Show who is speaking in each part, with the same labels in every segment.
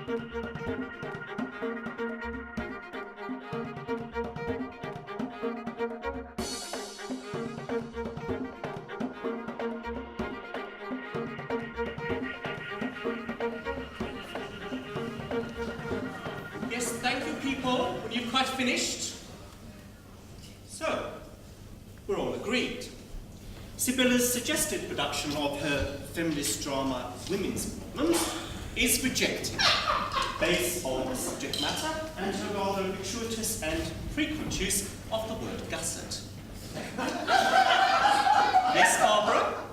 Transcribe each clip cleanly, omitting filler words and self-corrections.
Speaker 1: Yes, thank you, people. When you've quite finished. So, we're all agreed. Sibylla's suggested production of her feminist drama Women's Movement is rejected based on the subject matter and her rather gratuitous and frequent use of the word gusset. Yes, Barbara?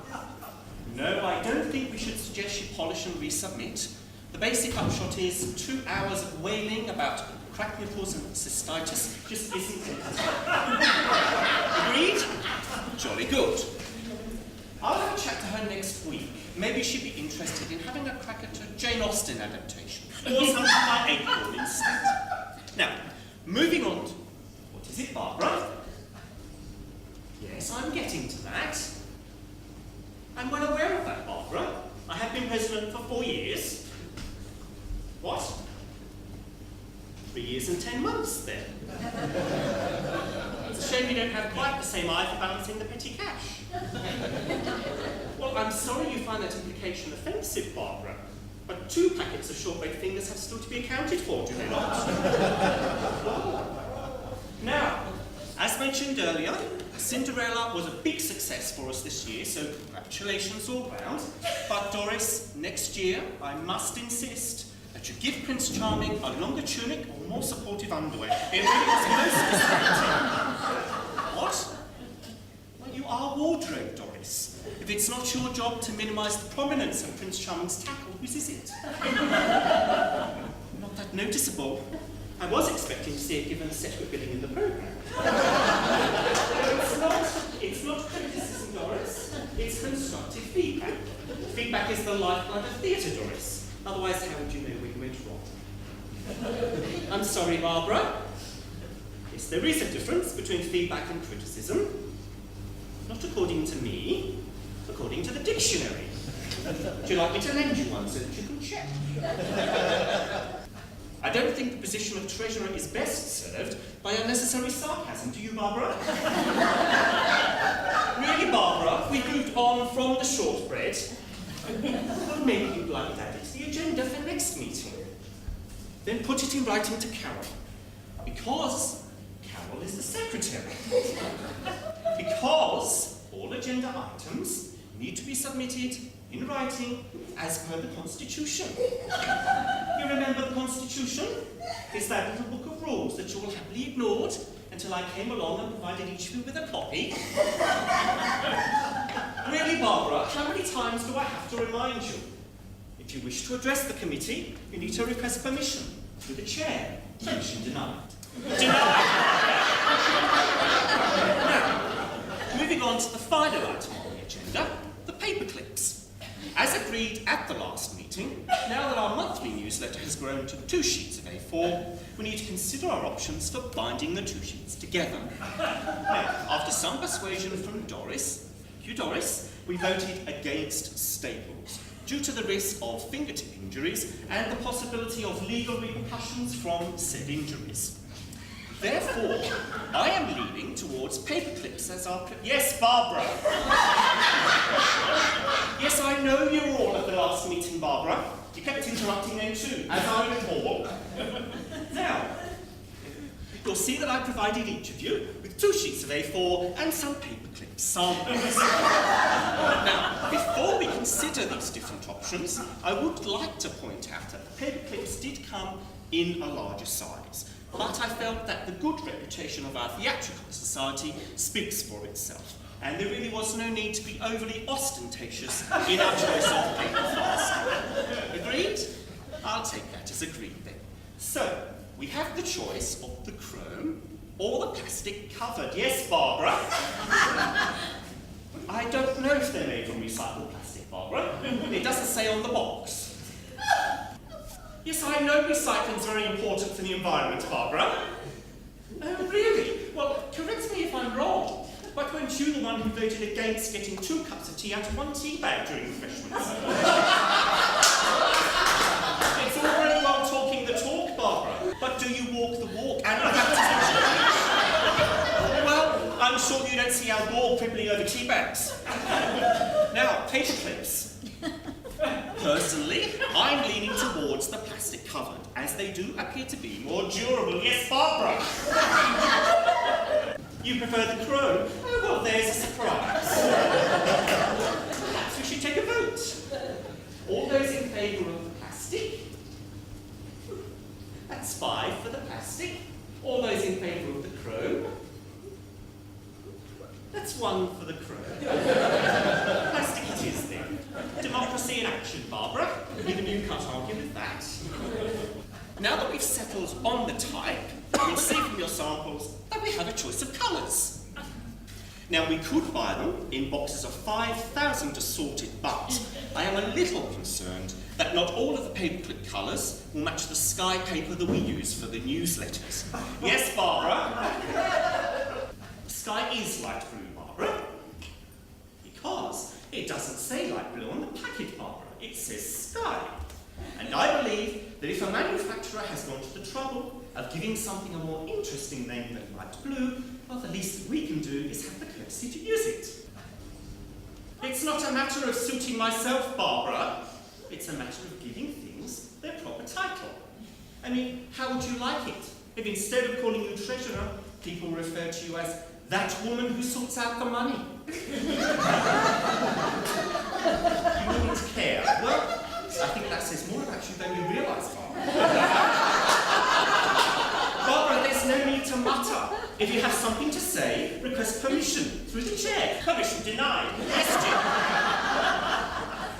Speaker 1: No, I don't think we should suggest you polish and resubmit. The basic upshot is 2 hours of wailing about cracked nipples and cystitis just isn't it. Agreed? Jolly good. I'll have a chat to her next week. Maybe she'd be interested in having a crack at a Jane Austen adaptation. Or something like April instead. Now, moving on to... What is it, Barbara? Yes, I'm getting to that. I'm well aware of that, Barbara. I have been president for 4 years. What? 3 years and 10 months, then. It's a shame you don't have quite the same eye for balancing the petty cash. Well, I'm sorry you find that implication offensive, Barbara, but 2 packets of short-baked fingers have still to be accounted for, do they not? Now, as mentioned earlier, Cinderella was a big success for us this year, so congratulations all round. But Doris, next year, I must insist that you give Prince Charming a longer tunic or more supportive underwear. It really was most distracting. What? Well, you are wardrobe, Doris. If it's not your job to minimise the prominence of Prince Charming's tackle, whose is it? Not that noticeable. I was expecting to see it given a set billing in the programme. It's not criticism, Doris. It's constructive feedback. Feedback is the lifeblood of theatre, Doris. Otherwise, how would you know we went wrong? I'm sorry, Barbara. Yes, there is a difference between feedback and criticism. Not according to me, according to the dictionary. Would you like me to lend you one so that you can check? I don't think the position of treasurer is best served by unnecessary sarcasm, do you, Barbara? Really, Barbara, we moved on from the shortbread. Well, maybe you'd like it added to the agenda for next meeting. Then put it in writing to Carol. Because Carol is the secretary. Because all agenda items need to be submitted in writing as per the Constitution. You remember the Constitution? It's that little book of rules that you all happily ignored until I came along and provided each of you with a copy. Really, Barbara, how many times do I have to remind you? If you wish to address the committee, you need to request permission through the chair. Permission denied. Denied! Now, moving on to the final item on the agenda, the paper clips. As agreed at the last meeting, now that our monthly newsletter has grown to 2 sheets of A4, we need to consider our options for binding the 2 sheets together. Now, after some persuasion from Doris, thank you, Doris, we voted against staples due to the risk of fingertip injuries and the possibility of legal repercussions from said injuries. Therefore, I am leaning towards paperclips as our... Yes, Barbara! Yes, I know you were all at the last meeting, Barbara. You kept interrupting them too, as I recall. Now, you'll see that I provided each of you with 2 sheets of A4 and some paperclip samples. Now, before we consider these different options, I would like to point out that the paperclips did come in a larger size. But I felt that the good reputation of our theatrical society speaks for itself, and there really was no need to be overly ostentatious in our choice of paper fast. Agreed? I'll take that as agreed then. So, we have the choice of the chrome or the plastic covered. Yes, Barbara? I don't know if they're made from recycled plastic, Barbara. It doesn't say on the box. Yes, I know recycling's very important for the environment, Barbara. Oh, really? Well, correct me if I'm wrong, but weren't you the one who voted against getting 2 cups of tea out of 1 tea bag during refreshments? It's all very well sure you don't see Al Gore cribbling over tea bags. Now, paper clips. Personally, I'm leaning towards the plastic covered, as they do appear to be more durable. Yes, Barbara? You prefer the crow? Oh, well, there's a surprise. Perhaps we should take a vote. All those in favour of the plastic? That's 5 for the plastic. All those in favour of the crow? That's 1 for the crow. Plastic it is, then. Democracy in action, Barbara. Even you can't argue with that. Now that we've settled on the type, you'll see from your samples that we have a choice of colours. Now, we could buy them in boxes of 5,000 assorted, but I am a little concerned that not all of the paperclip colours will match the sky paper that we use for the newsletters. Yes, Barbara? Sky is light blue, Barbara, because it doesn't say light blue on the packet, Barbara. It says sky. And I believe that if a manufacturer has gone to the trouble of giving something a more interesting name than light blue, well, the least that we can do is have the courtesy to use it. It's not a matter of suiting myself, Barbara. It's a matter of giving things their proper title. I mean, how would you like it if instead of calling you treasurer, people refer to you as that woman who sorts out the money? You wouldn't care. Well, I think that says more about you than you realise, Barbara. Barbara, there's no need to mutter. If you have something to say, request permission through the chair. Permission denied. Yes,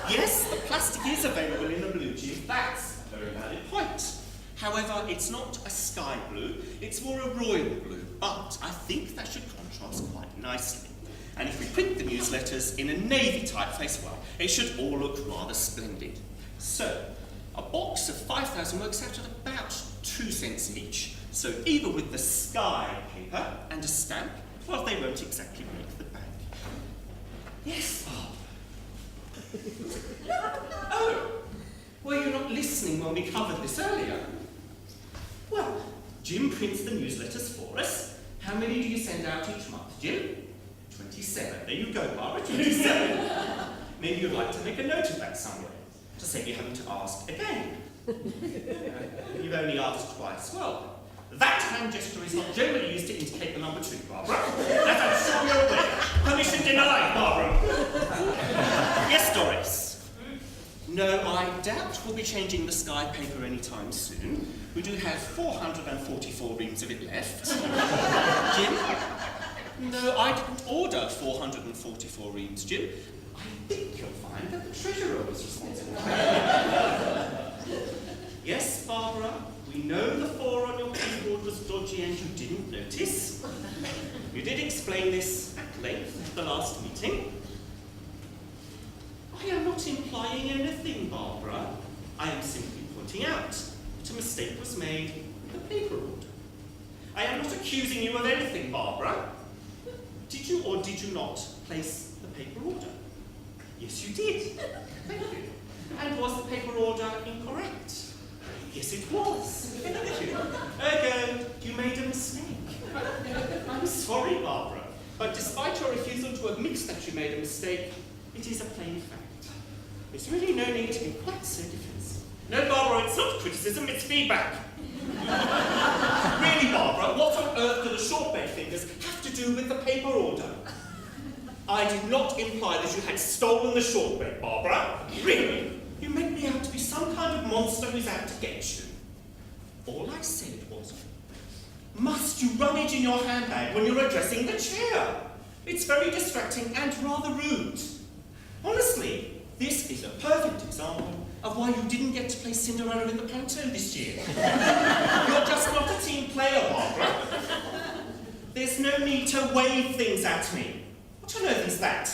Speaker 1: Jim. Yes, the plastic is available in the blue, Jim. That's a very valid point. However, it's not a sky blue, it's more a royal blue, but I think that should contrast quite nicely. And if we print the newsletters in a navy typeface, well, it should all look rather splendid. So, a box of 5,000 works out at about 2 cents each. So either with the sky paper and a stamp, well, they won't exactly break the bank. Yes, Bob. Oh, were you not listening when we covered this earlier? Well, Jim prints the newsletters for us. How many do you send out each month, Jim? 27. There you go, Barbara, 27. Maybe you'd like to make a note of that somewhere, to save you having to ask again. You've only asked twice. Well, that hand gesture is not generally used to indicate the number 2, Barbara. As I'm sure you're aware. Permission denied, Barbara. Yes, Doris. No, I doubt we'll be changing the sky paper anytime soon. We do have 444 reams of it left. Jim? No, I didn't order 444 reams, Jim. I think you'll find that the treasurer was responsible. Yes, Barbara, we know the 4 on your keyboard was dodgy and you didn't notice. You did explain this at length at the last meeting. I am not implying anything, Barbara. I am simply pointing out that a mistake was made with the paper order. I am not accusing you of anything, Barbara. Did you or did you not place the paper order? Yes, you did. Thank you. And was the paper order incorrect? Yes, it was. Thank you. Ergo, you made a mistake. I'm sorry, Barbara, but despite your refusal to admit that you made a mistake, it is a plain fact. There's really no need to be quite so defensive. No, Barbara, it's not criticism, it's feedback. Really, Barbara, what on earth do the short-bed fingers have to do with the paper order? I did not imply that you had stolen the shortbread, Barbara. Really? You make me out to be some kind of monster who's out to get you. All I said was, must you rummage in your handbag when you're addressing the chair? It's very distracting and rather rude. Honestly, this is a perfect example of why you didn't get to play Cinderella in the Panto this year. You're just not a team player, Barbara. There's no need to wave things at me. What on earth is that?